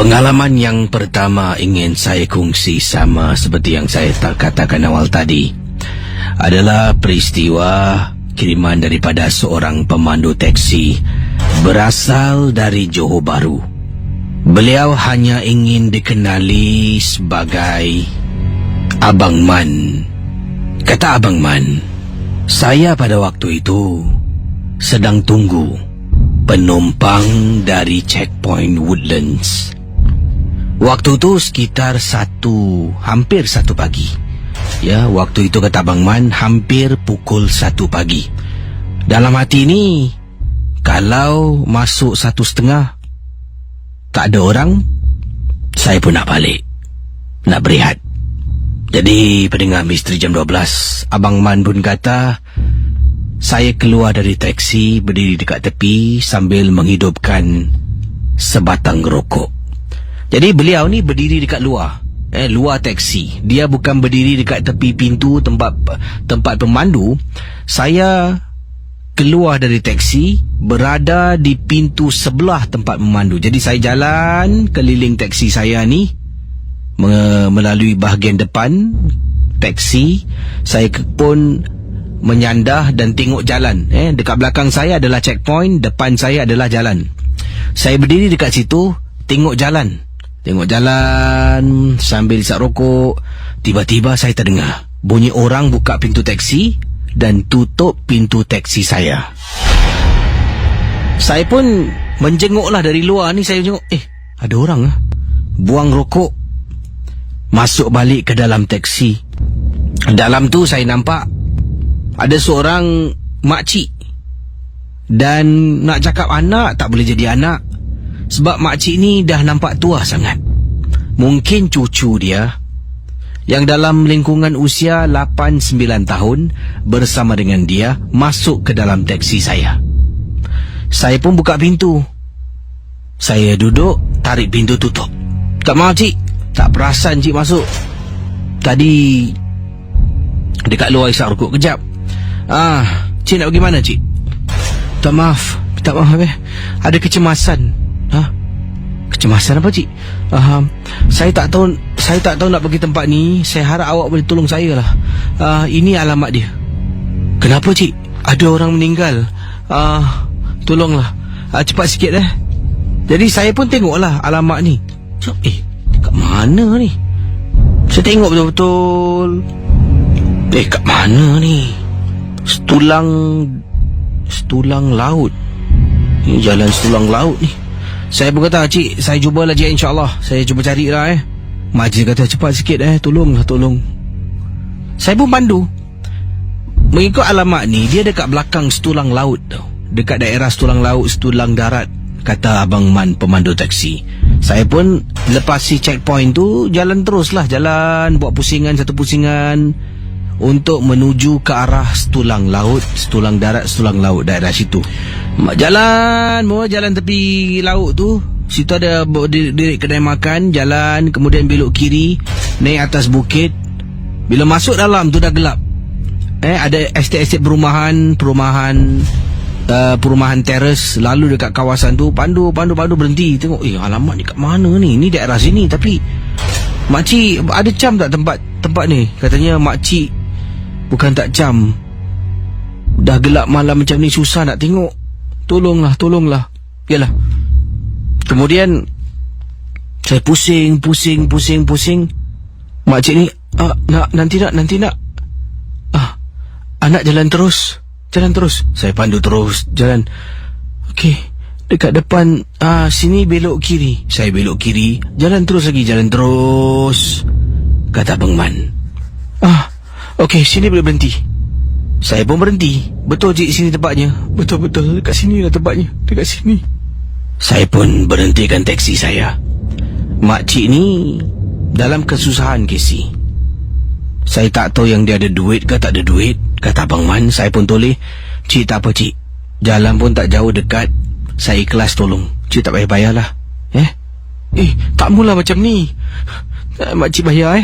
Pengalaman yang pertama ingin saya kongsi sama seperti yang saya katakan awal tadi adalah peristiwa kiriman daripada seorang pemandu teksi berasal dari Johor Bahru. Beliau hanya ingin dikenali sebagai Abang Man. Kata Abang Man, saya pada waktu itu sedang tunggu penumpang dari checkpoint Woodlands. Waktu itu sekitar hampir satu pagi. Ya, waktu itu kata Abang Man hampir pukul 1 pagi. Dalam hati ni, kalau masuk 1:30 tak ada orang, saya pun nak balik, nak berehat. Jadi pendengar Misteri Jam 12, Abang Man pun kata saya keluar dari teksi, berdiri dekat tepi sambil menghidupkan sebatang rokok. Jadi beliau ni berdiri dekat luar teksi. Dia bukan berdiri dekat tepi pintu tempat pemandu. Saya keluar dari teksi, berada di pintu sebelah tempat memandu. Jadi saya jalan keliling teksi saya ni, melalui bahagian depan teksi. Saya pun menyandah dan tengok jalan. Dekat belakang saya adalah checkpoint, depan saya adalah jalan. Saya berdiri dekat situ, tengok jalan sambil isap rokok. Tiba-tiba saya terdengar bunyi orang buka pintu teksi dan tutup pintu teksi saya. Saya pun menjenguklah dari luar ni. Saya tengok, ada orang buang rokok, masuk balik ke dalam teksi. Dalam tu saya nampak ada seorang makcik. Dan nak cakap anak, tak boleh jadi anak, sebab makcik ni dah nampak tua sangat. Mungkin cucu dia yang dalam lingkungan usia 8-9 tahun bersama dengan dia masuk ke dalam teksi saya. Saya pun buka pintu. Saya duduk, tarik pintu tutup. Tak mahu cik, tak perasan cik masuk. Tadi dekat luar isap rokok kejap. Cik nak pergi mana cik? Tak maaf ada kecemasan. Kecemasan apa cik? Saya tak tahu nak pergi tempat ni. Saya harap awak boleh tolong saya lah. Ini alamat dia. Kenapa cik? Ada orang meninggal. Tolonglah, cepat sikit Jadi saya pun tengoklah alamat ni. Kat mana ni? Saya tengok betul-betul. Kat mana ni? Setulang laut. Ini jalan Setulang laut ni. Saya pun kata, cik, saya cubalah cik, insyaAllah. Saya cuba carilah Makcik kata, cepat sikit tolong. Saya pun pandu. Mengikut alamat ni, dia dekat belakang Setulang laut tau. Dekat daerah Setulang laut, Setulang darat, kata Abang Man pemandu teksi. Saya pun lepas si checkpoint tu, jalan teruslah. Jalan, buat satu pusingan untuk menuju ke arah Setulang laut, Setulang darat, Setulang laut, daerah situ. Jalan tepi laut tu, situ ada kedai makan. Jalan, kemudian belok kiri, naik atas bukit. Bila masuk dalam tu dah gelap. Ada estate perumahan teres. Lalu dekat kawasan tu pandu berhenti. Tengok, alamat ni kat mana ni? Ni daerah sini, tapi makcik ada cam tak tempat ni? Katanya makcik bukan tak cam. Dah gelap malam macam ni, susah nak tengok. Tolonglah. Yalah. Kemudian saya pusing. Makcik ni, nanti nak. Anak jalan terus. Saya pandu terus jalan. Okey, dekat depan sini belok kiri. Saya belok kiri, jalan terus. Kata Abang Man, okey, sini boleh berhenti. Saya pun berhenti. Betul cik, sini tempatnya. Betul, dekat sini lah tempatnya. Dekat sini. Saya pun berhentikan teksi saya. Makcik ni dalam kesusahan, Casey. Saya tak tahu yang dia ada duit ke tak ada duit. Kata Abang Man. Saya pun toleh, cik tak apa cik, jalan pun tak jauh, dekat. Saya ikhlas tolong. Cik tak payah bayarlah. Tak mula macam ni. Makcik bayar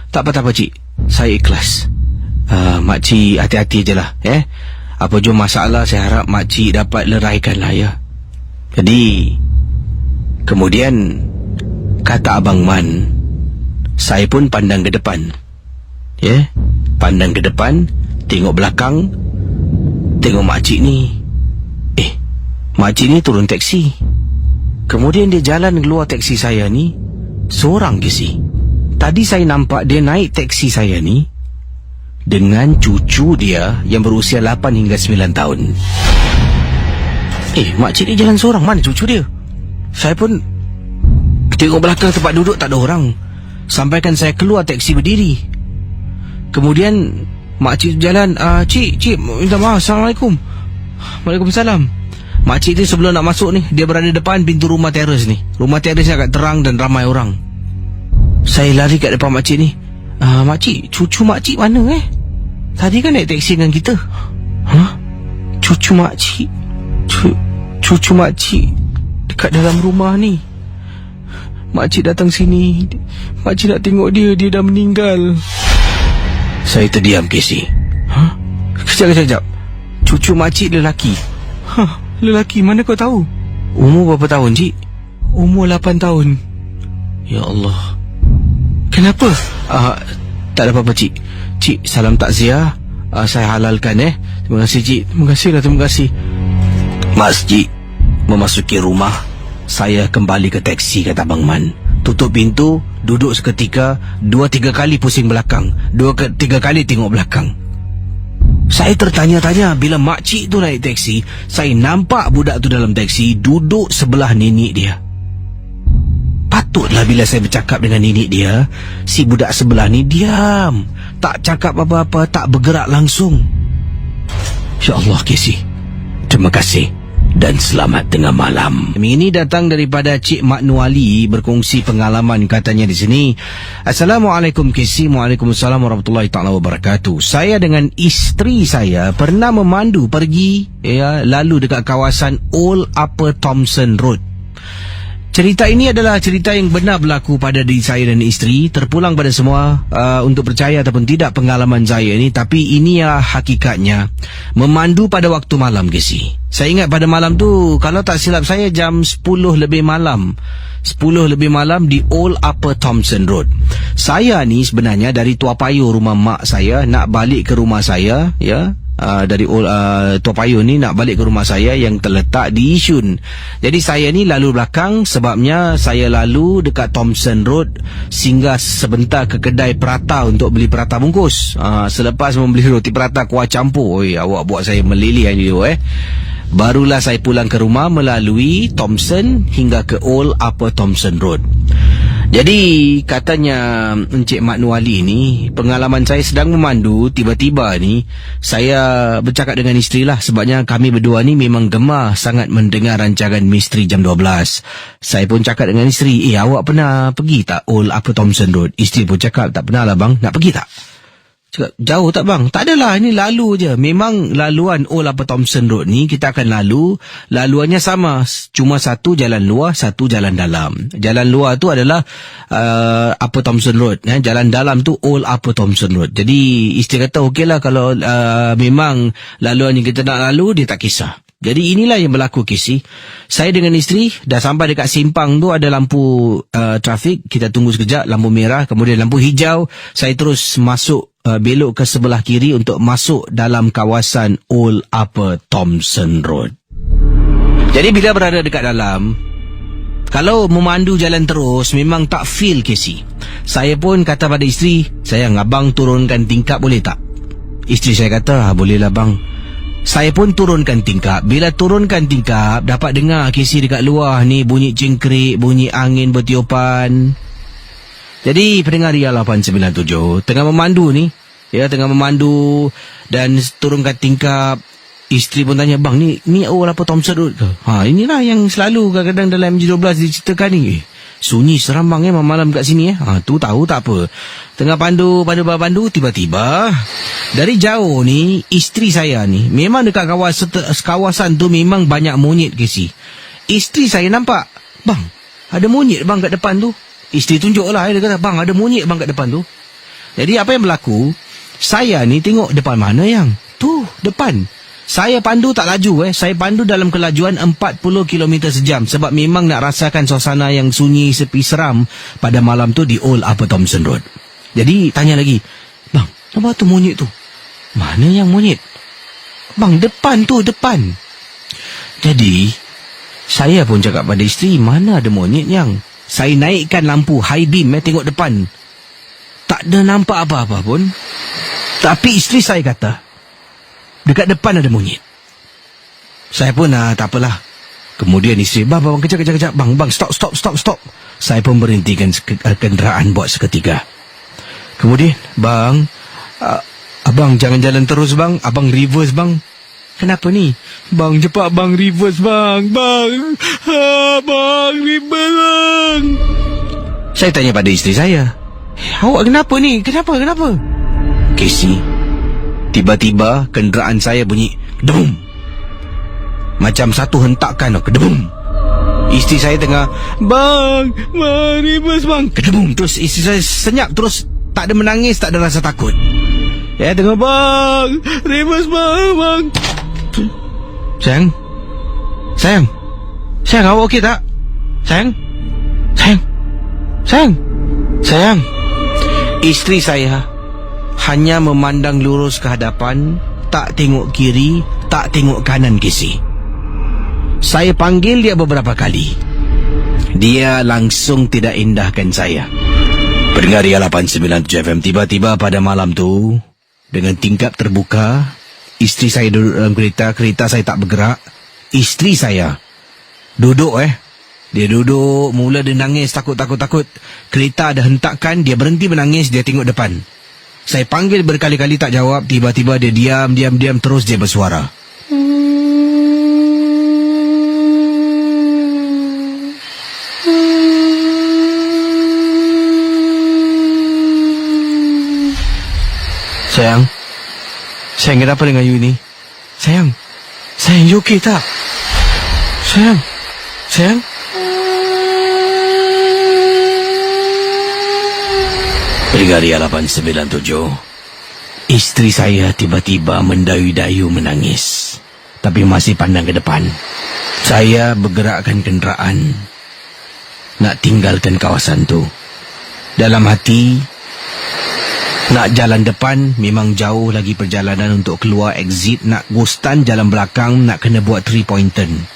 Tak apa cik, saya ikhlas. Makcik hati-hati je lah. Apa jom masalah, saya harap makcik dapat leraikan lah ya. Jadi kemudian kata Abang Man. Saya pun pandang ke depan. Pandang ke depan, tengok belakang, tengok makcik ni. Makcik ni turun teksi. Kemudian dia jalan keluar teksi saya ni seorang ke si. Tadi saya nampak dia naik teksi saya ni dengan cucu dia yang berusia 8 hingga 9 tahun. Makcik ni jalan seorang, mana cucu dia? Saya pun tengok belakang tempat duduk, tak ada orang. Sampaikan saya keluar teksi berdiri. Kemudian makcik jalan, Cik, minta maaf, Assalamualaikum. Waalaikumsalam. Makcik tu sebelum nak masuk ni, dia berada depan pintu rumah teres ni. Rumah teres ni agak terang dan ramai orang. Saya lari kat depan makcik ni. Makcik, cucu makcik mana Tadi kan naik teksi dengan kita. Cucu makcik? Cucu makcik dekat dalam rumah ni. Makcik datang sini, makcik nak tengok dia dah meninggal. Saya terdiam, Casey. Kejap. Cucu makcik lelaki. Lelaki, mana kau tahu? Umur berapa tahun, Cik? Umur 8 tahun. Ya Allah. Kenapa? Tak ada apa-apa, Cik. Cik, salam takziah. Saya halalkan, Terima kasih, Cik. Terima kasih. Masjid memasuki rumah. Saya kembali ke teksi, kata Abang Man. Tutup pintu, duduk seketika, 2-3 kali pusing belakang, 2-3 kali tengok belakang. Saya tertanya-tanya. Bila makcik tu naik teksi, saya nampak budak tu dalam teksi duduk sebelah nenek dia. Patutlah bila saya bercakap dengan nenek dia, si budak sebelah ni diam, tak cakap apa-apa, tak bergerak langsung. Ya Allah, Casey, terima kasih dan selamat tengah malam. Ini datang daripada Cik Mak Nuali, berkongsi pengalaman katanya di sini. Assalamualaikum Casey. Waalaikumsalam warahmatullahi taala wabarakatuh. Saya dengan isteri saya pernah memandu pergi lalu dekat kawasan Old Upper Thomson Road. Cerita ini adalah cerita yang benar berlaku pada diri saya dan isteri. Terpulang pada semua untuk percaya ataupun tidak pengalaman saya ini, tapi inilah hakikatnya. Memandu pada waktu malam, Casey. Saya ingat pada malam tu, kalau tak silap saya, jam 10 lebih malam. 10 lebih malam di Old Upper Thomson Road. Saya ni sebenarnya dari Tua Payoh, rumah mak saya, nak balik ke rumah saya, dari Tua Payoh ni nak balik ke rumah saya yang terletak di Yishun. Jadi saya ni lalu belakang, sebabnya saya lalu dekat Thomson Road, singgah sebentar ke kedai prata untuk beli prata bungkus. Selepas membeli roti prata kuah campur, awak buat saya meleleh hari tu. Barulah saya pulang ke rumah melalui Thomson hingga ke Old Upper Thomson Road. Jadi katanya Encik Mak Nuali ni, pengalaman saya sedang memandu, tiba-tiba ni saya bercakap dengan isteri lah, sebabnya kami berdua ni memang gemar sangat mendengar rancangan Misteri Jam 12. Saya pun cakap dengan isteri, awak pernah pergi tak Old Upper Thomson Road? Isteri pun cakap, tak pernah lah bang. Nak pergi tak? Cakap, jauh tak bang? Tak adalah, ini lalu je. Memang laluan Old Upper Thomson Road ni kita akan lalu, laluannya sama, cuma satu jalan luar, satu jalan dalam. Jalan luar tu adalah Upper Thomson Road, jalan dalam tu Old Upper Thomson Road. Jadi isteri kata okey lah, kalau memang laluan yang kita nak lalu, dia tak kisah. Jadi inilah yang berlaku, Casey. Saya dengan isteri dah sampai dekat simpang tu, ada lampu trafik, kita tunggu sekejap, lampu merah, kemudian lampu hijau. Saya terus masuk, belok ke sebelah kiri untuk masuk dalam kawasan Old Upper Thomson Road. Jadi bila berada dekat dalam, kalau memandu jalan terus, memang tak feel, Casey. Saya pun kata pada isteri, sayang, abang turunkan tingkap boleh tak? Isteri saya kata, boleh lah bang. Saya pun turunkan tingkap. Bila turunkan tingkap, dapat dengar, Casey, dekat luar ni bunyi cengkrik, bunyi angin bertiupan. Jadi pendengar Ria 897 tengah memandu ni, tengah memandu dan turunkan tingkap. Isteri pun tanya, bang, ni Old Upper Thomson Road ke? Inilah yang selalu kadang-kadang dalam MJ12 diceritakan ni. Sunyi seram bang malam kat sini. Tu tahu tak apa. Tengah pandu, tiba-tiba dari jauh ni, isteri saya ni memang dekat kawasan tu memang banyak monyet, Casey. Isteri saya nampak, bang, ada monyet bang kat depan tu. Isteri tunjuk lah, dia kata, bang, ada monyet bang kat depan tu. Jadi apa yang berlaku, saya ni tengok depan mana yang? Tu, depan. Saya pandu tak laju Saya pandu dalam kelajuan 40 km sejam sebab memang nak rasakan suasana yang sunyi sepi seram pada malam tu di Old Upper Thomson Road. Jadi tanya lagi, bang, apa tu monyet tu? Mana yang monyet? Bang, depan tu, depan. Jadi saya pun cakap pada isteri, mana ada monyet yang. Saya naikkan lampu high beam tengok depan. Tak ada nampak apa-apa pun. Tapi isteri saya kata dekat depan ada monyet. Saya pun tak apalah. Kemudian isteri, bang, kejap. Bang, stop. Saya pun berhentikan kenderaan buat seketika. Kemudian, bang, abang jangan jalan terus bang. Abang reverse bang. Kenapa ni? Bang, cepat bang, reverse bang. Bang, reverse bang. Saya tanya pada isteri saya, awak kenapa ni? Kenapa? Casey, tiba-tiba kenderaan saya bunyi kedebum. Macam satu hentakan kedebum. Isteri saya tengah, bang, reverse bang. Kedebum. Terus isteri saya senyap. Terus tak ada menangis, tak ada rasa takut. Tengah, bang, reverse bang. Sayang, awak okey tak? Sayang. Isteri saya hanya memandang lurus ke hadapan, tak tengok kiri, tak tengok kanan, Casey. Saya panggil dia beberapa kali. Dia langsung tidak indahkan saya. Pendengar Ria 897 FM, tiba-tiba pada malam tu, dengan tingkap terbuka, isteri saya duduk dalam kereta saya tak bergerak. Isteri saya duduk Dia duduk, mula dia nangis, takut. Kereta ada hentakan, dia berhenti menangis, dia tengok depan. Saya panggil berkali-kali tak jawab. Tiba-tiba dia diam, terus dia bersuara. Sayang, kenapa dengan you ni? Sayang, you okey tak? Sayang. Ria 897. Isteri saya tiba-tiba mendayu-dayu menangis, tapi masih pandang ke depan. Saya bergerakkan kenderaan nak tinggalkan kawasan tu. Dalam hati, nak jalan depan memang jauh lagi perjalanan untuk keluar exit. Nak ghostan jalan belakang, nak kena buat 3-point turn.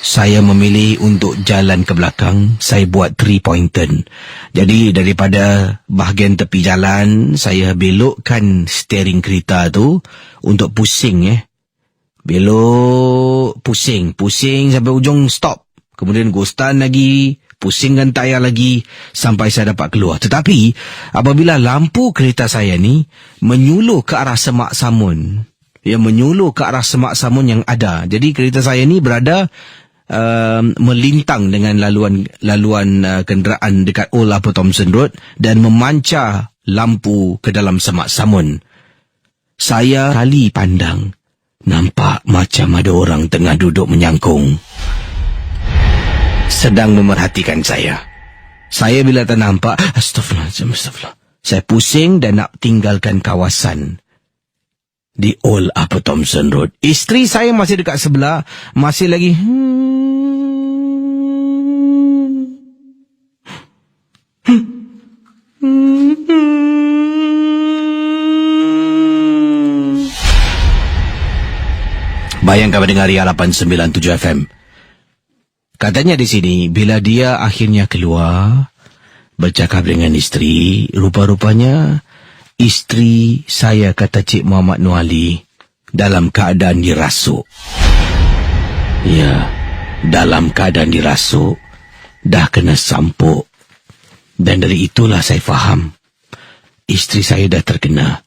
Saya memilih untuk jalan ke belakang. Saya buat 3-point turn. Jadi daripada bahagian tepi jalan, saya belokkan steering kereta tu untuk pusing belok, pusing sampai ujung, stop. Kemudian ghostan lagi, pusingkan tayar lagi sampai saya dapat keluar. Tetapi apabila lampu kereta saya ni menyuluh ke arah Semak Samun, yang ada. Jadi kereta saya ni berada melintang dengan laluan kenderaan dekat Old Upper Thomson Road dan memancar lampu ke dalam Semak Samun. Saya kali pandang, nampak macam ada orang tengah duduk menyangkung, sedang memerhatikan saya. Saya bila tak nampak, astagfirullah. Saya pusing dan nak tinggalkan kawasan di Old Upper Thomson Road. Isteri saya masih dekat sebelah, masih lagi Bayangkan mendengar Ria 897 FM. Katanya di sini, bila dia akhirnya keluar bercakap dengan isteri, rupa-rupanya isteri saya, kata Cik Muhammad Nuali, dalam keadaan dirasuk. Ya, dalam keadaan dirasuk, dah kena sampuk. Dan dari itulah saya faham isteri saya dah terkena.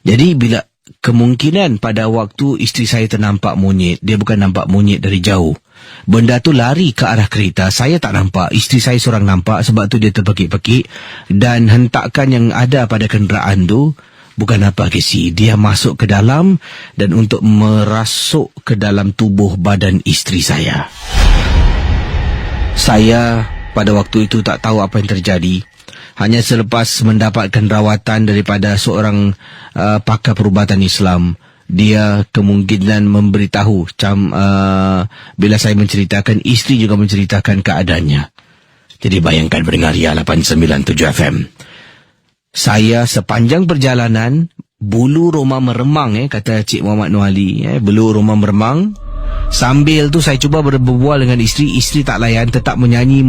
Jadi bila kemungkinan pada waktu isteri saya ternampak monyet, dia bukan nampak monyet dari jauh. Benda tu lari ke arah kereta, saya tak nampak, isteri saya seorang nampak, sebab tu dia terpekik-pekik. Dan hentakan yang ada pada kenderaan tu bukan apa, Casey, dia masuk ke dalam dan untuk merasuk ke dalam tubuh badan isteri saya. Saya pada waktu itu tak tahu apa yang terjadi. Hanya selepas mendapatkan rawatan daripada seorang pakar perubatan Islam, dia kemungkinan memberitahu bila saya menceritakan, isteri juga menceritakan keadaannya. Jadi bayangkan pendengar Ria 897 FM. Saya sepanjang perjalanan, bulu roma meremang, kata Cik Muhammad Noali, bulu roma meremang. Sambil tu saya cuba berbual dengan isteri tak layan, tetap menyanyi.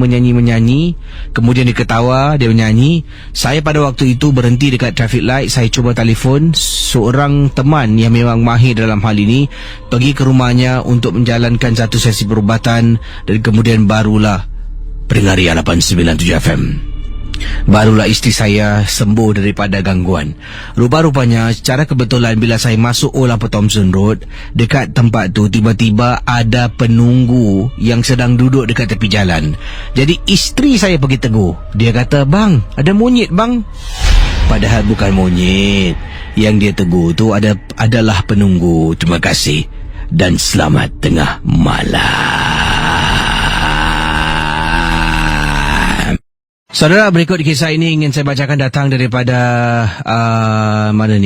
Kemudian dia ketawa, dia menyanyi. Saya pada waktu itu berhenti dekat traffic light. Saya cuba telefon seorang teman yang memang mahir dalam hal ini, pergi ke rumahnya untuk menjalankan satu sesi perubatan, dan kemudian barulah pendengar Ria 897 FM, barulah isteri saya sembuh daripada gangguan. Rupa-rupanya secara kebetulan bila saya masuk Old Upper Thomson Road, dekat tempat tu tiba-tiba ada penunggu yang sedang duduk dekat tepi jalan. Jadi isteri saya pergi tegur. Dia kata, "Bang, ada monyet bang." Padahal bukan monyet. Yang dia tegur tu adalah penunggu. Terima kasih dan selamat tengah malam. Saudara, berikut kisah ini ingin saya bacakan, datang daripada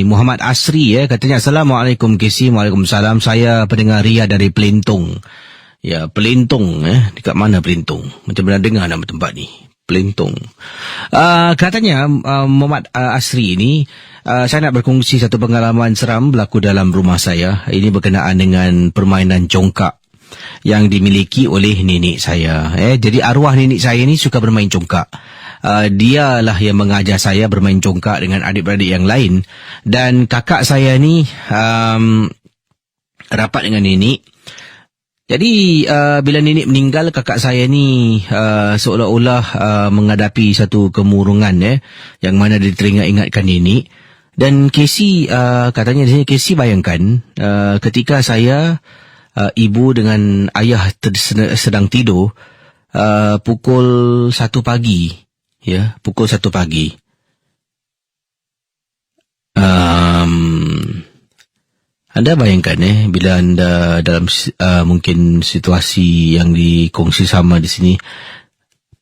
Muhammad Asri, katanya, "Assalamualaikum KC." Waalaikumsalam. Saya pendengar Ria dari Pelintong. Ya, Pelintong, dekat mana Pelintong? Macam pernah dengar nama tempat ni, Pelintong. Katanya Muhammad Asri ini, saya nak berkongsi satu pengalaman seram berlaku dalam rumah saya. Ini berkenaan dengan permainan congkak yang dimiliki oleh nenek saya. Jadi arwah nenek saya ni suka bermain congkak. Dialah yang mengajar saya bermain congkak dengan adik-beradik yang lain. Dan kakak saya ni rapat dengan nenek. Jadi bila nenek meninggal, kakak saya ni seolah-olah menghadapi satu kemurungan, yang mana dia teringat-ingatkan nenek. Dan Casey, katanya di sini, Casey bayangkan ketika saya, ibu dengan ayah sedang tidur, pukul 1 pagi. Ya, pukul 1 pagi. Anda bayangkan bila anda dalam mungkin situasi yang dikongsi sama di sini,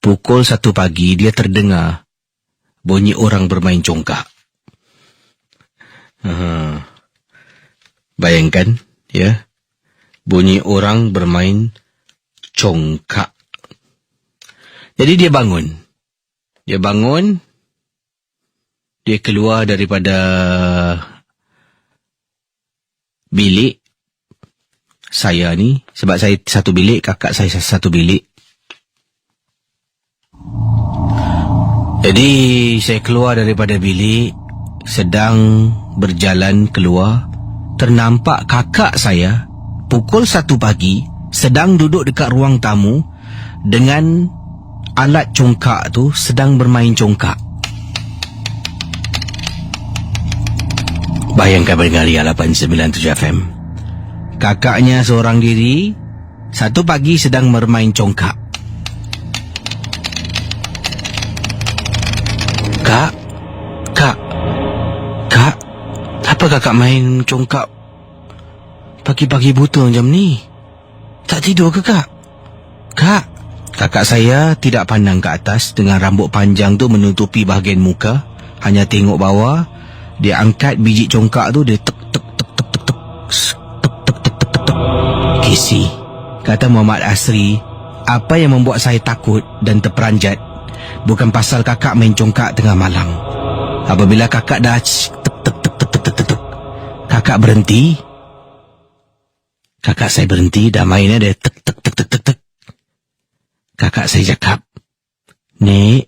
pukul 1 pagi dia terdengar bunyi orang bermain congkak. Bayangkan, ya, bunyi orang bermain congkak. Jadi dia bangun. Dia keluar daripada bilik saya ni, sebab saya satu bilik, kakak saya satu bilik. Jadi saya keluar daripada bilik, sedang berjalan keluar, ternampak kakak saya pukul 1 pagi sedang duduk dekat ruang tamu dengan alat congkak tu, sedang bermain congkak. Bayangkan pendengar Ria 897 FM. Kakaknya seorang diri, 1 pagi sedang bermain congkak. Kak, apa kakak main congkak pagi-pagi buta macam ni? Tak tidur ke kak? Kak, kakak saya tidak pandang ke atas dengan rambut panjang tu menutupi bahagian muka, hanya tengok bawah. Dia angkat biji congkak tu, dia tek. Casey, kata Muhammad Asri, apa yang membuat saya takut dan terperanjat bukan pasal kakak main congkak tengah malam. Apabila kakak dah kakak berhenti, kakak saya berhenti, dah mainnya dia tek. Kakak saya cakap, "Nek,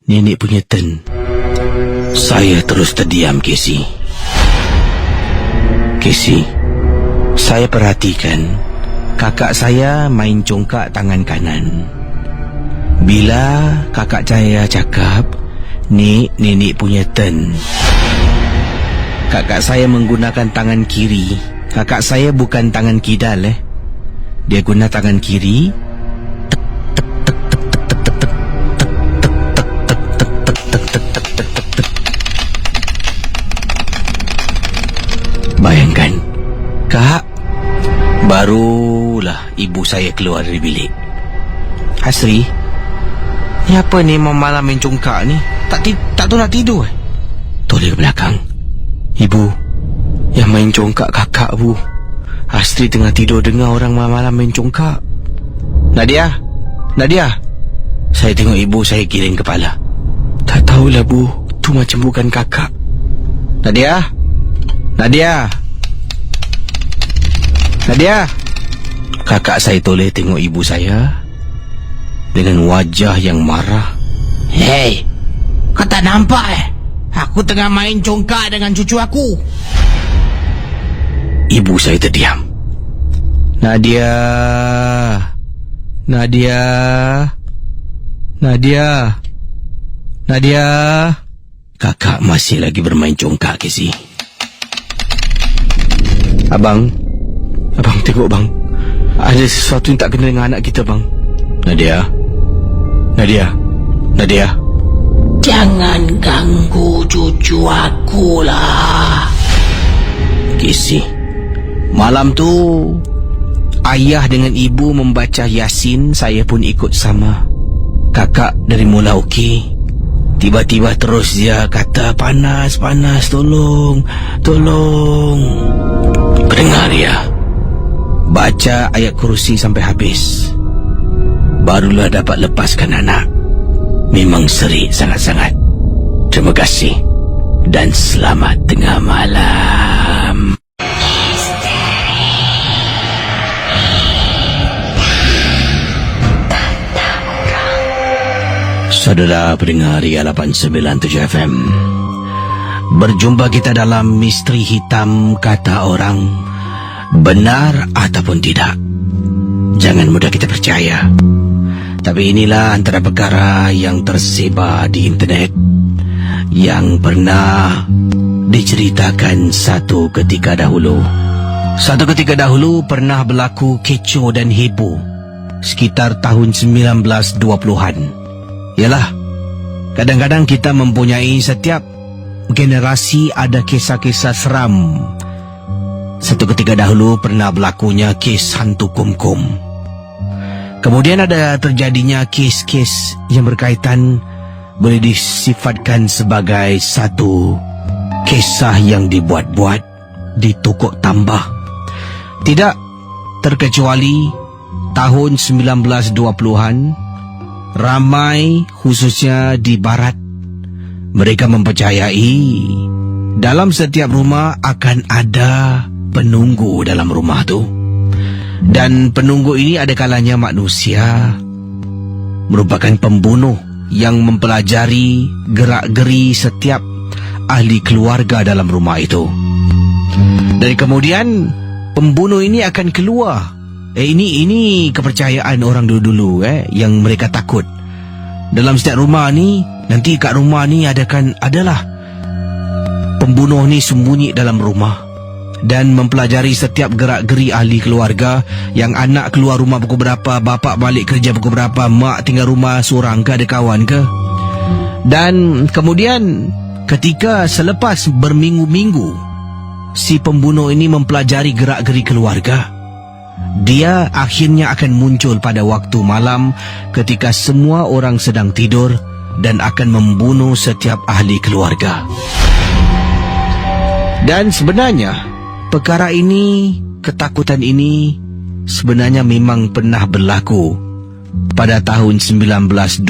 nenek punya turn." Saya terus terdiam, Casey. Saya perhatikan kakak saya main congkak tangan kanan. Bila kakak saya cakap, "Nek, nenek punya turn," kakak saya menggunakan tangan kiri. Kakak saya bukan tangan kidal, dia guna tangan kiri. Bayangkan, Kak, barulah ibu saya keluar dari bilik. "Asri, ni apa ni malam main congkak ni? Tak tahu nak tidur." Toleh ke belakang. "Ibu, Yang main congkak kakak, Bu. Astri tengah tidur dengar orang malam-malam main congkak. Nadia? Nadia? Saya tengok ibu, saya giring kepala. Tak tahulah, Bu. Tu macam bukan kakak. Nadia? Nadia? Nadia? Kakak saya toleh tengok ibu saya dengan wajah yang marah. Hei, kau tak nampak Aku tengah main congkak dengan cucu aku. Ibu saya terdiam. Nadia? Nadia? Nadia? Nadia? Kakak masih lagi bermain congkak, Casey. Abang tengok bang. Ada sesuatu yang tak kena dengan anak kita, bang. Nadia? Nadia? Nadia? Jangan ganggu cucu aku lah. Casey, malam tu ayah dengan ibu membaca Yasin, saya pun ikut sama. Kakak dari mula okey. Tiba-tiba terus dia kata, panas, tolong. Dengar dia baca ayat kursi sampai habis, barulah dapat lepaskan anak. Memang serik sangat-sangat. Terima kasih dan selamat tengah malam. Saudara pendengar Ria 897 FM, berjumpa kita dalam Misteri Hitam Kata Orang. Benar ataupun tidak, jangan mudah kita percaya. Tapi inilah antara perkara yang tersebar di internet yang pernah diceritakan satu ketika dahulu. Satu ketika dahulu pernah berlaku kecoh dan heboh sekitar tahun 1920-an. Yalah, kadang-kadang kita mempunyai setiap generasi ada kisah-kisah seram. Satu ketika dahulu pernah berlakunya kes hantu kumkum. Kemudian ada terjadinya kes-kes yang berkaitan, boleh disifatkan sebagai satu kisah yang dibuat-buat, ditukuk tambah. Tidak terkecuali tahun 1920-an, ramai khususnya di barat, mereka mempercayai dalam setiap rumah akan ada penunggu dalam rumah tu. Dan penunggu ini ada kalanya manusia, merupakan pembunuh yang mempelajari gerak-geri setiap ahli keluarga dalam rumah itu. Dan kemudian pembunuh ini akan keluar. Ini kepercayaan orang dulu-dulu yang mereka takut. Dalam setiap rumah ni, nanti kat rumah ni adalah pembunuh ni sembunyi dalam rumah dan mempelajari setiap gerak-geri ahli keluarga. Yang anak keluar rumah pukul berapa, bapak balik kerja pukul berapa, mak tinggal rumah seorang ke, ada kawan ke. Dan kemudian ketika selepas berminggu-minggu si pembunuh ini mempelajari gerak-geri keluarga, dia akhirnya akan muncul pada waktu malam ketika semua orang sedang tidur dan akan membunuh setiap ahli keluarga. Dan sebenarnya perkara ini, ketakutan ini sebenarnya memang pernah berlaku pada tahun 1922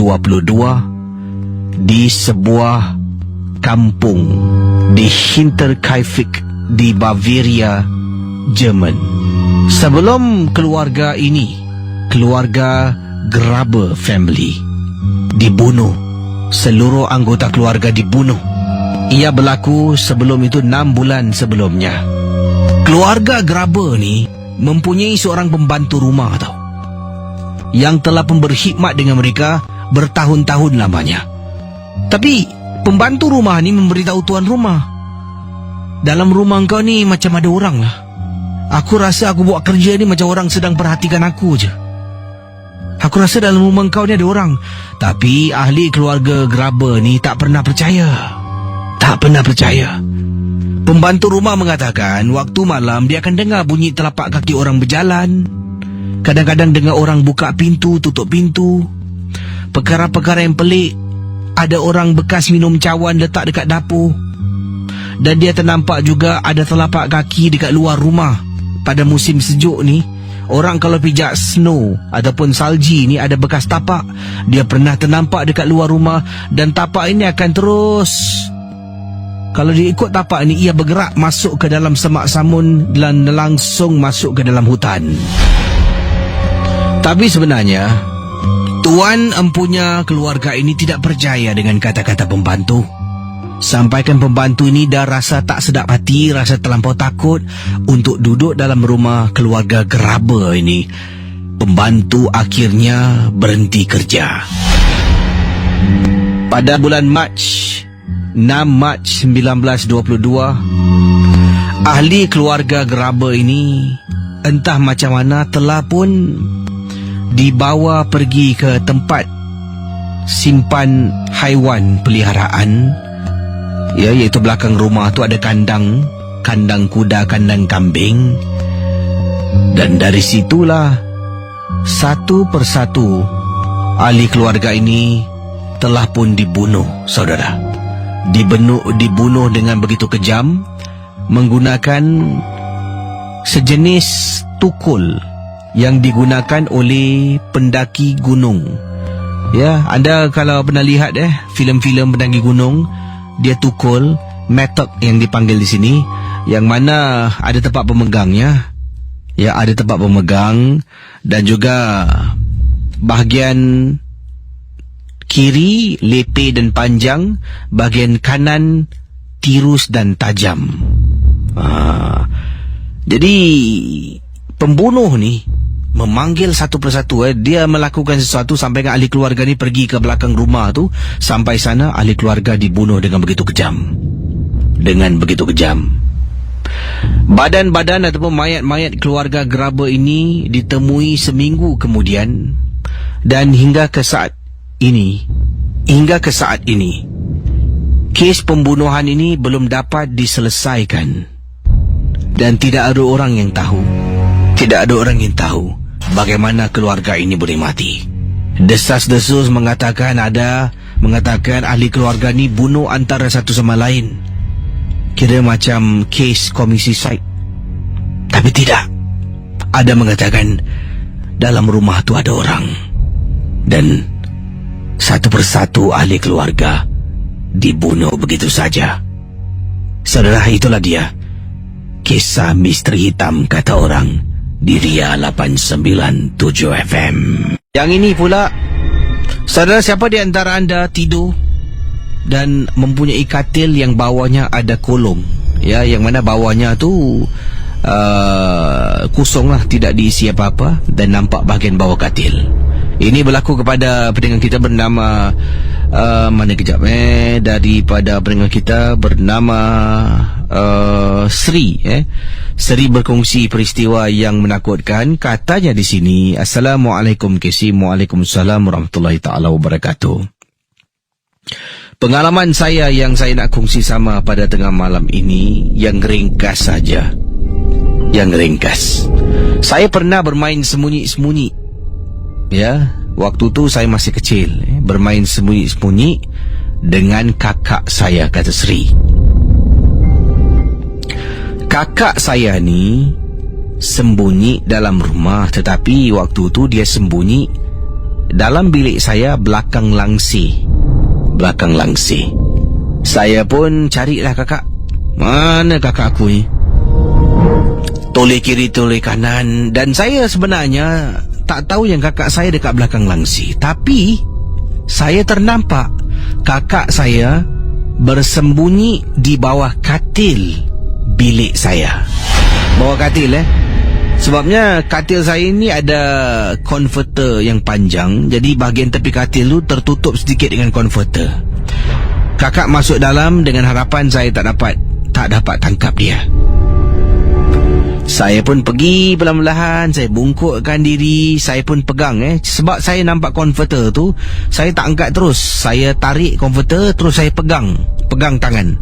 di sebuah kampung di Hinterkaifeck di Bavaria, Jerman. Sebelum keluarga ini, keluarga Graber family, dibunuh. Seluruh anggota keluarga dibunuh. Ia berlaku sebelum itu 6 bulan sebelumnya. Keluarga Graber ni mempunyai seorang pembantu rumah tau, yang telah berkhidmat dengan mereka bertahun-tahun lamanya. Tapi pembantu rumah ni memberitahu tuan rumah, dalam rumah kau ni macam ada orang lah. Aku rasa aku buat kerja ni macam orang sedang perhatikan aku je. Aku rasa dalam rumah kau ni ada orang. Tapi ahli keluarga Graber ni tak pernah percaya. Tak pernah percaya. Pembantu rumah mengatakan waktu malam dia akan dengar bunyi telapak kaki orang berjalan. Kadang-kadang dengar orang buka pintu, tutup pintu. Perkara-perkara yang pelik. Ada orang bekas minum cawan letak dekat dapur. Dan dia ternampak juga ada telapak kaki dekat luar rumah. Pada musim sejuk ni, orang kalau pijak snow ataupun salji ni ada bekas tapak. Dia pernah ternampak dekat luar rumah. Dan tapak ini akan terus, kalau dia ikut tapak ni, ia bergerak masuk ke dalam semak samun dan langsung masuk ke dalam hutan. Tapi sebenarnya tuan empunya keluarga ini tidak percaya dengan kata-kata pembantu. Sampaikan pembantu ini dah rasa tak sedap hati, rasa terlampau takut untuk duduk dalam rumah keluarga geraba ini. Pembantu akhirnya berhenti kerja. Pada bulan Mac 6 Mac 1922, ahli keluarga geraba ini entah macam mana telah pun dibawa pergi ke tempat simpan haiwan peliharaan, ya, iaitu belakang rumah tu ada kandang kuda, kandang kambing. Dan dari situlah satu persatu ahli keluarga ini telah pun dibunuh, saudara. Dibunuh dengan begitu kejam menggunakan sejenis tukul yang digunakan oleh pendaki gunung. Ya, anda kalau pernah lihat filem-filem pendaki gunung, dia tukul, metode yang dipanggil di sini, yang mana ada tempat pemegangnya. Ya, ada tempat pemegang dan juga bahagian kiri lepe dan panjang, bahagian kanan tirus dan tajam. Jadi pembunuh ni memanggil satu persatu. Dia melakukan sesuatu sampai ahli keluarga ni pergi ke belakang rumah tu. Sampai sana ahli keluarga dibunuh dengan begitu kejam. Badan-badan ataupun mayat-mayat keluarga geraba ini ditemui seminggu kemudian. Dan hingga ke saat ini, kes pembunuhan ini belum dapat diselesaikan. Dan tidak ada orang yang tahu bagaimana keluarga ini boleh mati. Desas-desus mengatakan ahli keluarga ni bunuh antara satu sama lain. Kira macam kes homicide. Tapi tidak. Ada mengatakan dalam rumah tu ada orang. Dan satu persatu ahli keluarga dibunuh begitu saja. Saudara, itulah dia kisah misteri hitam kata orang di Ria 897 FM. Yang ini pula, saudara, siapa di antara anda tidur dan mempunyai katil yang bawahnya ada kolong, ya, yang mana bawahnya tu kosong lah, tidak diisi apa-apa dan nampak bahagian bawah katil. Ini berlaku kepada pendengar kita bernama daripada pendengar kita bernama Sri. Sri berkongsi peristiwa yang menakutkan. Katanya di sini, Assalamualaikum Kesi. Waalaikumsalam warahmatullahi taala wabarakatuh. Pengalaman saya yang saya nak kongsi sama pada tengah malam ini, yang ringkas saja. Saya pernah bermain sembunyi-sembunyi. Ya, waktu tu saya masih kecil, bermain sembunyi-sembunyi dengan kakak saya, kata Sri. Kakak saya ni sembunyi dalam rumah, tetapi waktu tu dia sembunyi dalam bilik saya belakang langsi. Saya pun carilah kakak. Mana kakak aku ni? Toleh kiri, toleh kanan. Dan saya sebenarnya tak tahu yang kakak saya dekat belakang langsi. Tapi saya ternampak kakak saya bersembunyi di bawah katil bilik saya. Bawah katil Sebabnya katil saya ni ada converter yang panjang. Jadi bahagian tepi katil tu tertutup sedikit dengan converter. Kakak masuk dalam dengan harapan saya tak dapat tangkap dia. Saya pun pergi perlahan-lahan, saya bungkukkan diri, saya pun pegang sebab saya nampak konverter tu, saya tak angkat terus. Saya tarik konverter, terus saya pegang tangan.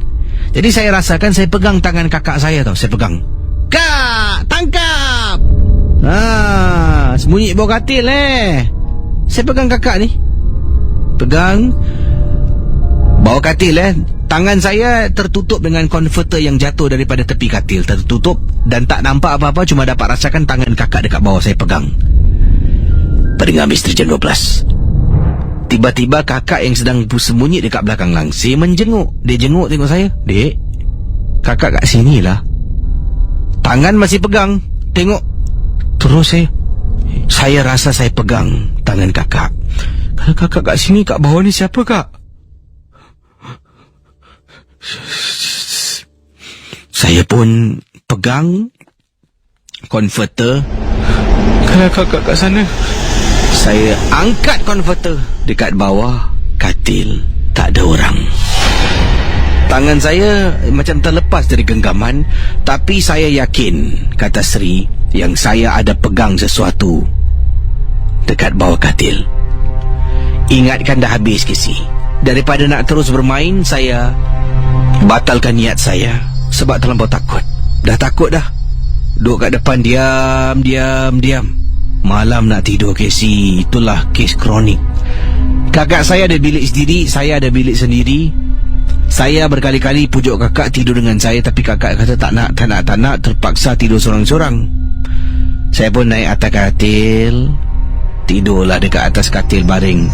Jadi saya rasakan saya pegang tangan kakak saya tau, saya pegang. Kak, tangkap! Sembunyi bawah katil Saya pegang kakak ni. Pegang bawah katil Tangan saya tertutup dengan konverter yang jatuh daripada tepi katil. Tertutup dan tak nampak apa-apa, cuma dapat rasakan tangan kakak dekat bawah saya pegang. Pendengar Misteri Jam 12. Tiba-tiba kakak yang sedang bersembunyi dekat belakang langsir menjenguk. Dia jenguk tengok saya. Dek, kakak kat sini lah. Tangan masih pegang. Tengok. Terus saya rasa saya pegang tangan kakak. Kalau kakak kat sini, kat bawah ni siapa kak? Saya pun pegang konverter. Kalau kakak kat sana. Saya angkat konverter. Dekat bawah katil tak ada orang. Tangan saya macam terlepas dari genggaman, tapi saya yakin, kata Sri, yang saya ada pegang sesuatu dekat bawah katil. Ingatkan dah habis, Casey. Daripada nak terus bermain, saya batalkan niat saya sebab terlampau takut. Dah takut dah. Duduk kat depan diam. Malam nak tidur, Casey. Itulah kes kronik. Kakak saya ada bilik sendiri, saya ada bilik sendiri. Saya berkali-kali pujuk kakak tidur dengan saya, tapi kakak kata tak nak, terpaksa tidur sorang-sorang. Saya pun naik atas katil. Tidurlah dekat atas katil baring.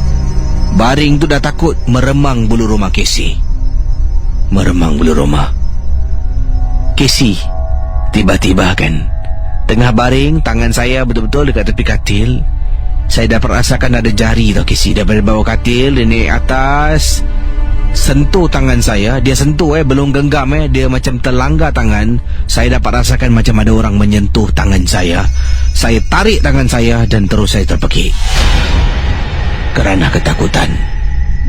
Baring tu dah takut meremang bulu rumah Casey. Meremang bulu rumah Casey. Tiba-tiba kan, tengah baring, tangan saya betul-betul dekat tepi katil. Saya dapat rasakan ada jari tau, Casey, daripada bawah katil. Dia naik atas, sentuh tangan saya. Dia sentuh belum genggam dia macam terlanggar tangan. Saya dapat rasakan macam ada orang menyentuh tangan saya. Saya tarik tangan saya dan terus saya terpekik kerana ketakutan.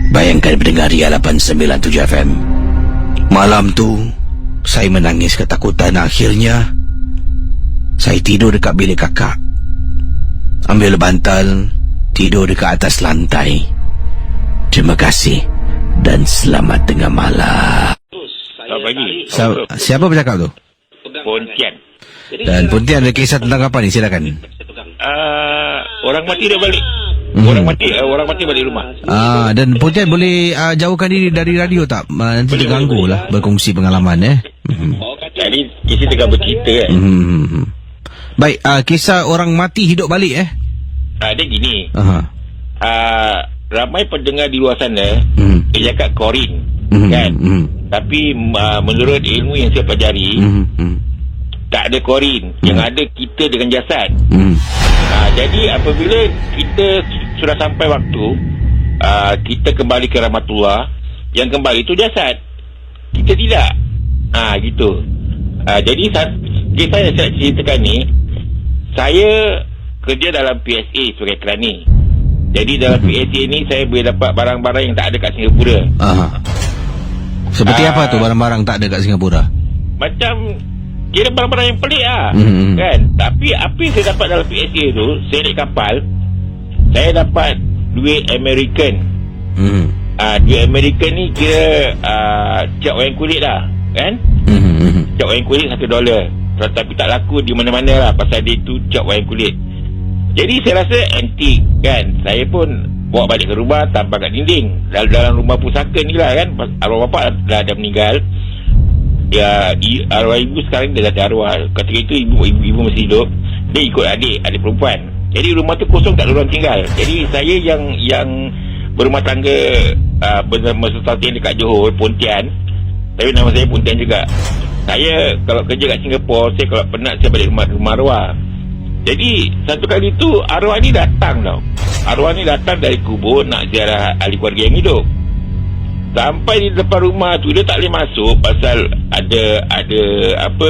Bayangkan pendengar Ria 897 FM. Malam tu saya menangis ketakutan. Akhirnya saya tidur dekat bilik kakak. Ambil bantal, tidur dekat atas lantai. Terima kasih dan selamat tengah malam. Selamat pagi. Siapa bercakap tu? Pontian. Dan Pontian ada kisah tentang apa ni? Silakan. Orang mati dah balik. Orang mati balik rumah. Dan Pontian boleh jauhkan diri dari radio tak? Nanti terganggu lah berkongsi pengalaman Jadi kisah tengah bercerita kan. Baik, kisah orang mati hidup balik Dia gini. Ramai pendengar di luar sana dia cakap korin kan. Tapi menurut ilmu yang saya pelajari, tak ada korin. Yang ada kita dengan jasad. Jadi apabila kita sudah sampai waktu, kita kembali ke rahmatullah, yang kembali itu jasad, kita tidak. Gitu. Jadi kisah yang saya ceritakan ni, saya kerja dalam PSA sebagai kerani. Jadi dalam PSA ni saya boleh dapat barang-barang yang tak ada kat Singapura. Seperti apa tu barang-barang tak ada kat Singapura? Macam kira barang-barang yang pelik kan. Tapi apa yang saya dapat dalam PSA tu, saya naik kapal, saya dapat duit American. Duit American ni kira cap wayang kulit lah kan. Cap wayang kulit $1. Tapi tak laku di mana-mana lah, pasal dia tu cap wayang kulit. Jadi saya rasa antik kan. Saya pun bawa balik ke rumah, tampal kat dinding. Dalam rumah pusaka ni lah kan. Arwah bapak dah meninggal. Ya, arwah ibu sekarang dah ada arwah. Ketika itu ibu masih hidup. Dia ikut adik perempuan. Jadi rumah tu kosong, tak ada orang tinggal. Jadi saya yang berumah tangga bersama sesuatu yang dekat Johor, Pontian. Tapi nama saya Pontian juga. Saya kalau kerja kat Singapura, saya kalau penat saya balik rumah arwah. Jadi satu kali tu arwah ni datang tau. Arwah ni datang dari kubur nak ziarah ahli keluarga yang hidup. Sampai di depan rumah tu dia tak boleh masuk pasal ada apa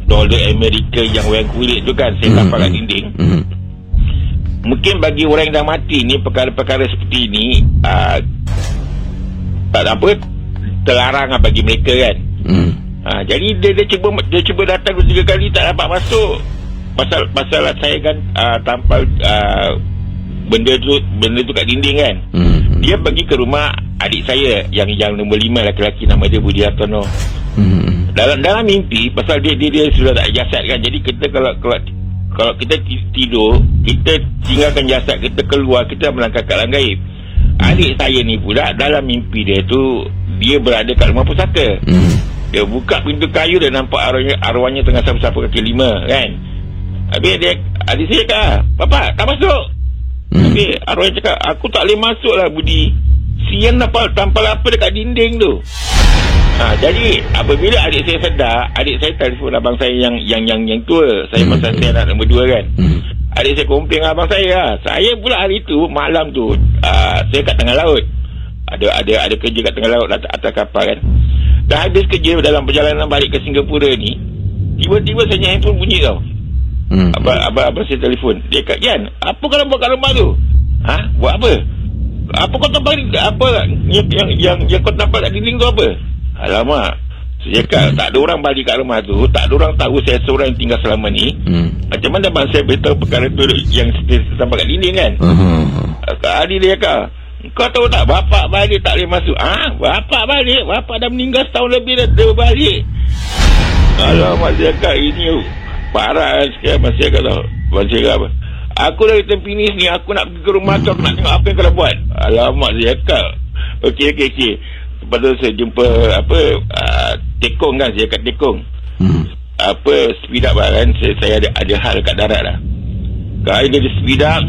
dolar Amerika yang wayang kulit tu kan, saya tampal kat dinding. Mungkin bagi orang yang dah mati ni, perkara-perkara seperti ni tak apa, terlarang lah bagi mereka kan. Jadi dia cuba datang 2-3 kali tak dapat masuk. Pasal saya kan tampal benda tu kat dinding kan. Dia pergi ke rumah adik saya yang nombor 5, lelaki, nama dia Budi Hartono. Dalam mimpi, pasal dia sudah tak ada jasad kan. Jadi kita kalau kita tidur, kita tinggalkan jasad, kita keluar, kita melangkah ke alam gaib. Adik saya ni pula dalam mimpi dia tu, dia berada kat rumah pusaka. Dia buka pintu kayu dan nampak arwahnya tengah sapu-sapu kaki lima kan. Habis adik saya cakap, "Bapa, tak masuk." Habis arwahnya cakap, "Aku tak boleh masuk lah Budi. Sian tampal apa dekat dinding tu." Jadi apabila adik saya sedar, adik saya telefon abang saya yang tua. Saya masa saya anak nombor 2 kan. Adik saya komplain dengan abang saya lah. Saya pula hari tu malam tu saya kat tengah laut. Ada kerja kat tengah laut atas kapal kan. Dah habis kerja dalam perjalanan balik ke Singapura ni, tiba-tiba saya handphone bunyi tau. Abang saya telefon. Dia kata, "Yan, apa kau buat kat rumah tu?" Buat apa? Apa kau nampak apa yang kau nampak kat dinding tu apa? Alamak. Saya cakap, tak ada orang balik kat rumah tu, tak ada orang tahu saya seorang yang tinggal selama ni. Macam mana abang saya beritahu perkara tu yang sampai kat dinding kan? Adik dia cakap, "Kau tahu tak, bapak balik tak boleh masuk." Bapak balik? Bapak dah meninggal setahun lebih dah dia balik. Alamak, saya cakap ini parah sekali. Masih kata masih apa, "Aku dari Tampines ni, aku nak pergi ke rumah kau, aku nak tengok apa yang kau dah buat." Alamak, saya cakap Okey. Lepas tu saya jumpa Tekong kan. Saya kat Tekong speed up lah kan. Saya ada hal kat darat lah. Kali dia speed up,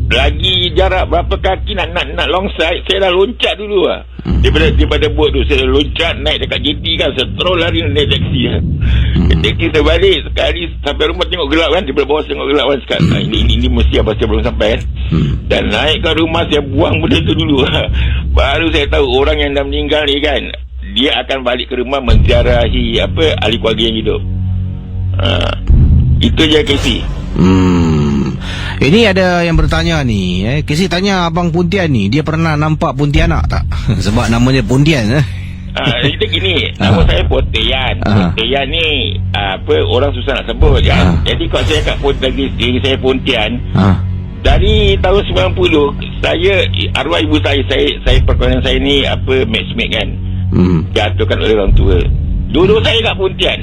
lagi jarak berapa kaki nak longside, saya dah loncat dulu lah. Daripada bot tu saya loncat naik dekat JT kan. Saya terus lari naik taksi lah. Taksi saya balik sekali sampai rumah tengok gelap kan. Daripada bawah tengok gelap kan. Sekarang ini mesti abang saya belum sampai kan. Dan naik ke rumah saya buang benda tu dulu. Baru saya tahu orang yang dah meninggal ni kan, dia akan balik ke rumah menziarahi ahli keluarga yang hidup. Itu je Casey. Ini ada yang bertanya ni, Casey tanya abang Puntian ni, dia pernah nampak Pontianak tak? Sebab namanya Pontian. Itu gini, nama saya Pontian. Pontian ni orang susah nak sebut kan. Jadi kalau saya kat diri saya Pontian, dari tahun 90 saya, arwah ibu saya perkawinan saya ni matchmake kan. Diaturkan oleh orang tua. Dulu saya kat Pontian.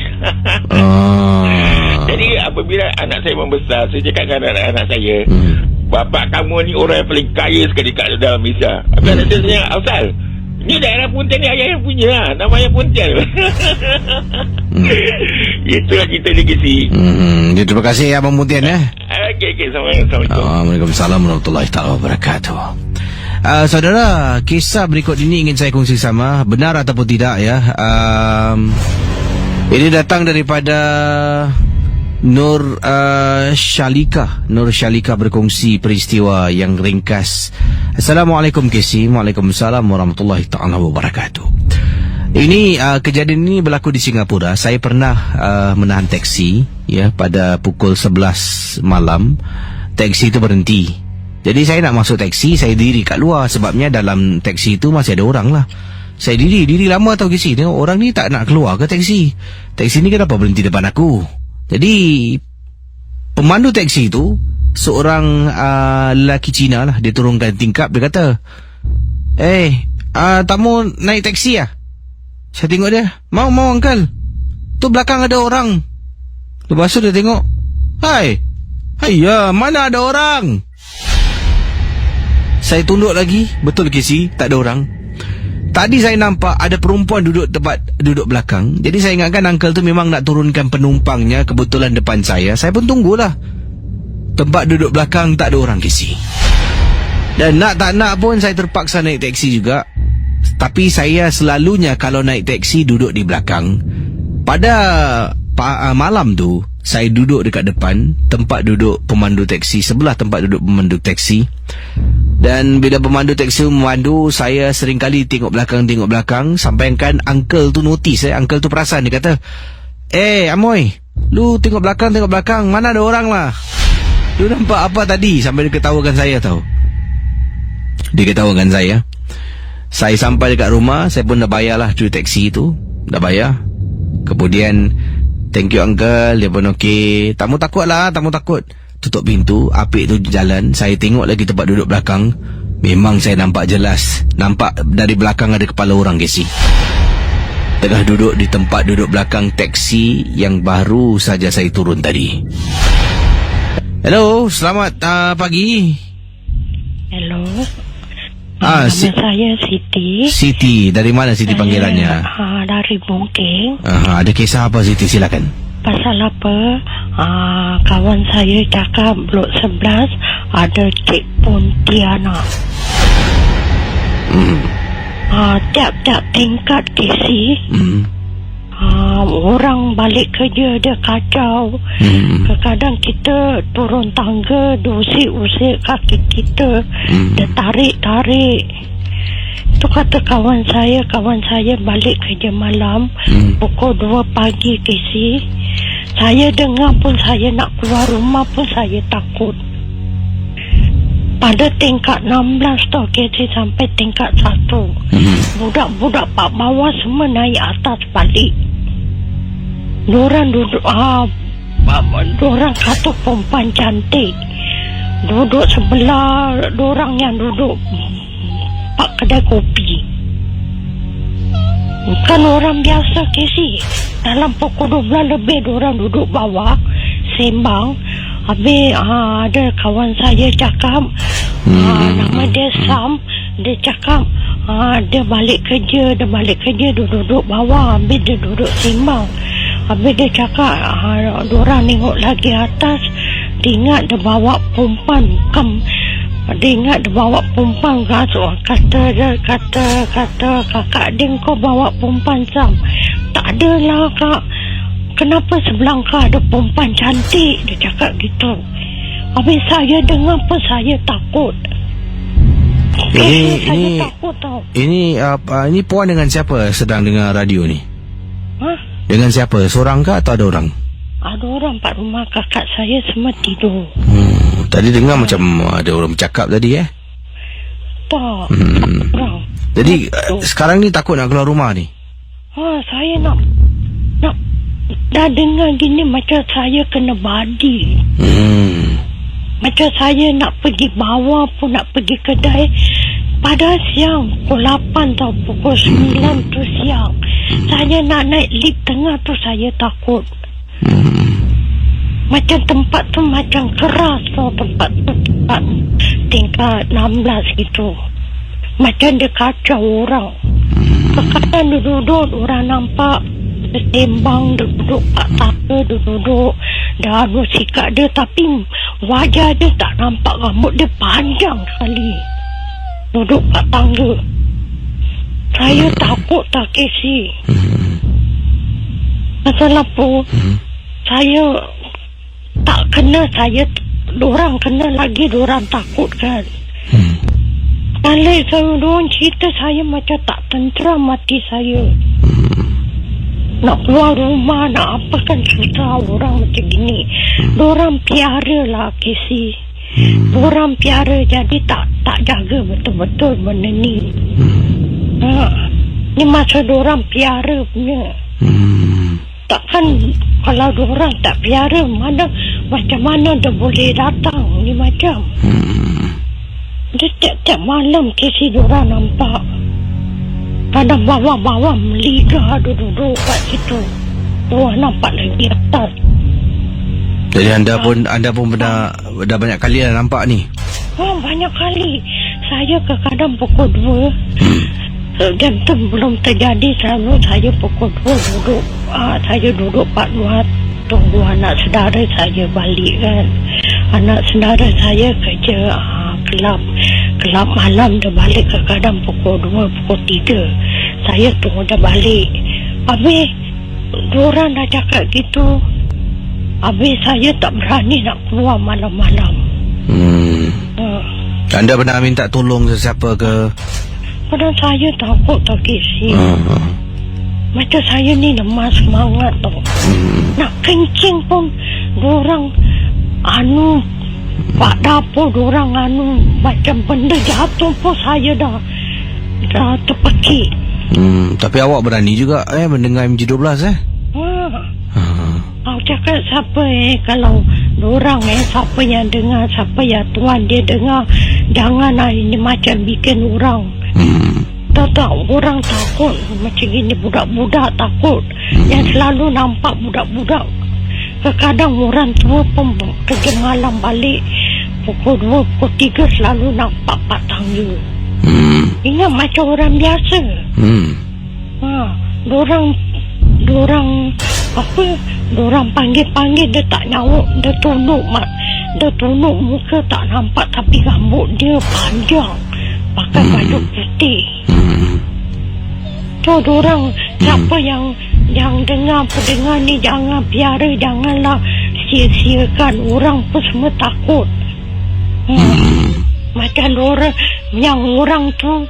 Jadi apabila anak saya membesar, saya cakap dengan anak saya, "Bapak kamu ni orang yang paling kaya sekali kat dalam Malaysia." Habis anak saya tanya, "Asal? Ni daerah Pontian ni ayah yang punya lah. Namanya Pontian." Itulah cerita ni Casey. Terima kasih abang Pontian Okey, Assalamualaikum. Waalaikumsalam warahmatullahi wabarakatuh. Saudara, kisah berikut ini ingin saya kongsi sama, benar ataupun tidak ya. Ini datang daripada Nur Syalika. Nur Syalika berkongsi peristiwa yang ringkas. Assalamualaikum Casey. Waalaikumsalam warahmatullahi wabarakatuh. Ini kejadian ini berlaku di Singapura. Saya pernah menahan taksi ya pada pukul 11 malam. Taksi itu berhenti. Jadi saya nak masuk taksi, saya diri kat luar sebabnya dalam taksi itu masih ada orang lah. Saya diri lama tau Casey. Tengok orang ni tak nak keluar ke taksi. Taksi ni kenapa berhenti depan aku? Jadi pemandu taksi itu seorang lelaki Cina lah. Dia turunkan tingkap. Dia kata, tamu naik taksi lah. Saya tengok dia, Mau uncle, tu belakang ada orang. Lepas tu dia tengok, Hayya, mana ada orang? Saya tunduk lagi. Betul Casey, tak ada orang. Tadi saya nampak ada perempuan duduk belakang. Jadi saya ingatkan uncle tu memang nak turunkan penumpangnya. Kebetulan depan saya pun tunggulah. Tempat duduk belakang tak ada orang Casey. Dan nak tak nak pun saya terpaksa naik taksi juga. Tapi saya selalunya kalau naik taksi duduk di belakang. Pada malam tu saya duduk dekat depan tempat duduk pemandu taksi, sebelah tempat duduk pemandu taksi. Dan bila pemandu taksi memandu, saya seringkali tengok belakang sampai kan uncle tu notice. Uncle tu perasan. Dia kata, Amoy, lu tengok belakang, mana ada orang lah. Lu nampak apa tadi? Sampai dia ketawakan saya tau. Dia ketawakan saya. Saya sampai dekat rumah, saya pun dah bayar lah duit taksi tu. Dah bayar. Kemudian, thank you uncle. Dia pun okey. Tak mau takut. Tutup pintu, apik tu jalan. Saya tengok lagi tempat duduk belakang. Memang saya nampak jelas. Nampak dari belakang ada kepala orang Casey. Tengah duduk di tempat duduk belakang taksi yang baru saja saya turun tadi. Hello, selamat pagi. Hello. Nama saya Siti. Siti, dari mana Siti panggilannya? Dari Bungking. Ada kisah apa Siti, silakan. Pasal apa? Kawan saya cakap Blok 11 ada Cik Pontianak. Tiap-tiap tingkat kisi. Orang balik kerja dia kacau. Kadang-kadang kita turun tangga, usik-usik kaki kita, dia tarik-tarik. Tu kata kawan saya balik kerja malam pukul 2 pagi kisi. Saya dengar pun saya nak keluar rumah pun saya takut. Pada tingkat 16 tau kisi sampai tingkat 1. Budak-budak pak bawah semua naik atas balik. Diorang duduk diorang kata perempuan cantik duduk sebelah diorang yang duduk pak kedai kopi. Kan orang biasa kisi. Dalam pukul 12 lebih diorang duduk bawah sembang. Habis ada kawan saya cakap nama dia Sam. Dia cakap dia balik kerja duduk bawah. Habis dia duduk sembang. Habis dia cakap diorang tengok lagi atas. Dia ingat dia bawa perempuan. Dia ingat dia bawa perempuan. Kata kakak dia, kau bawa perempuan Sam. Tak adalah kak. Kenapa sebelah kau ada perempuan cantik? Dia cakap gitu. Habis saya dengar pun saya takut. Saya takut tau. Ini puan dengan siapa sedang dengar radio ni? Dengan siapa? Seorang ke atau ada orang? Ada orang pak rumah kakak saya semua tidur. Tadi dengar macam ada orang bercakap tadi Tak. Jadi sekarang ni takut nak keluar rumah ni? Saya nak dah dengar gini macam saya kena badi. Macam saya nak pergi bawah pun, nak pergi kedai pada siang pukul 8 atau pukul 9 tu siang. Saya nak naik lift tengah tu saya takut. Macam tempat tu macam keras tau. Tempat tu tempat tingkat 16 gitu. Macam dia kacau orang. Kadang duduk orang nampak sembang, duduk pak tangga, duduk dah sikap dia, tapi wajah dia tak nampak, rambut dia panjang sekali, duduk pak tangga. Saya takut tak kisi. Masalah apa? Saya tak kena, diorang kena lagi, diorang takut kan. Kalau diorang cerita saya macam tak tenteram hati saya. Nak keluar rumah, nak apa kan susah orang macam gini. Diorang piara lah kisi. Diorang piara jadi tak jaga betul-betul benda ni. Ni masa diorang piara punya. Takkan kalau diorang tak piara, macam mana dia boleh datang ni macam. Dia tiap-tiap malam kisi diorang nampak. Kadang bawah-bawah melidah duduk kat situ. Nampak lagi atas. Jadi anda pun dah banyak kali dah nampak ni? Banyak kali. Saya kadang pukul 2. Jam tu belum terjadi, selalu saya pukul 2 duduk. Saya duduk 4-2 tunggu anak saudara saya balik kan. Anak saudara saya kerja kelab malam, dia balik kadang pukul 2, pukul 3. Saya tunggu dia balik. Habis diorang dah cakap gitu. Habis saya tak berani nak keluar malam-malam. Anda pernah minta tolong sesiapa ke? Padahal saya takut tak kisi. Macam saya ni lemah semangat tau. Nak kencing pun diorang pak dapur diorang macam benda jatuh pun saya dah terpekik. Tapi awak berani juga mendengar MG12 Aku cakap siapa kalau diorang siapa yang dengar, siapa yang tuan dia dengar, jangan ini macam bikin orang tak orang takut macam gini. Budak-budak takut yang selalu nampak budak-budak. Kadang orang tua pun kerja malam balik pukul 2, pukul 3 selalu nampak pak tangga. ingat macam orang biasa. Dorang panggil dia tak nyaut, dia tunduk muka tak nampak, tapi rambut dia panjang, pakai baju putih. So dorang, siapa yang pendengar ni janganlah sia-siakan, orang pun semua takut. Macam orang tu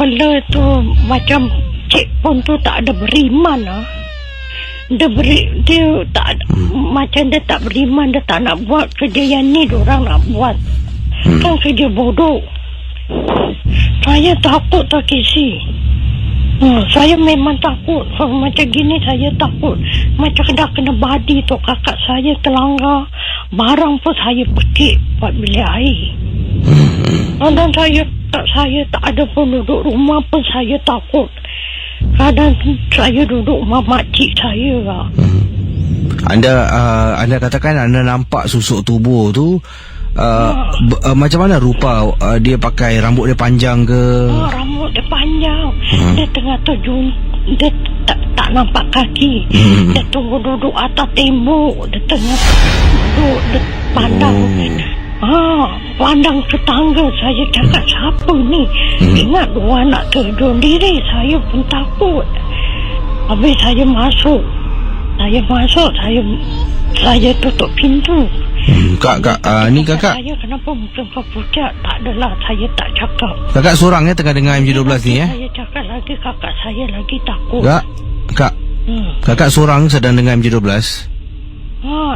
bela tu macam cik pun tu tak ada beriman lah. Dia tak ada, macam dia tak beriman, dia tak nak buat kerja yang ni diorang nak buat. Kan kerja bodoh. Saya takut tak Casey. Saya memang takut. Macam gini saya takut. Macam dah kena badi tu, kakak saya terlanggar, barang pun saya pekik buat bilik air. Dan saya tak ada pun duduk rumah pun saya takut. Kadang saya duduk rumah makcik saya lah. Anda katakan anda nampak susuk tubuh tu, macam mana rupa dia pakai, rambut dia panjang ke? Rambut dia panjang. Dia tengah terjun, dia tak nampak kaki. Dia tunggu duduk atas tembok, dia tengah duduk, dia pandang. Pandang tetangga. Saya cakap siapa ni? Ingat dua anak terjun diri. Saya pun takut. Habis saya masuk, saya tutup pintu. Kak, ni kakak. Saya kenapa muka kau pucat? Tak adalah, saya tak cakap. Kakak seorang tengah dengar MJ12 ni Saya cakap lagi, kakak saya lagi takut. Kak, kakak seorang sedang dengar MJ12.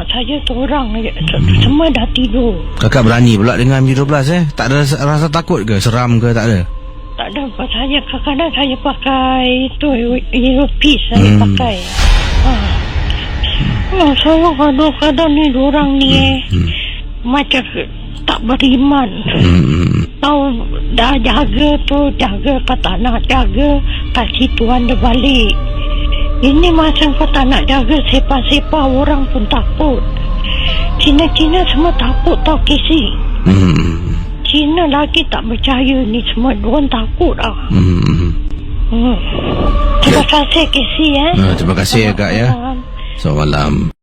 Saya seorang. Semua dah tidur. Kakak berani pula dengan MJ12 Tak ada rasa takut ke? Seram ke? Tak ada? Tak ada. Saya kadang-kadang saya pakai itu earpiece saya pakai. Saya kadang-kadang ni diorang ni macam tak beriman. Tahu dah jaga kata nak jaga, kasih Tuhan dia balik. Ini macam kau tak nak jaga, sepa-sepa orang pun takut. Cina-Cina semua takut tau Casey. Cina lagi tak percaya ni semua, diorang takut lah. Terima kasih Casey. Terima kasih ya kak ya. Selamat malam.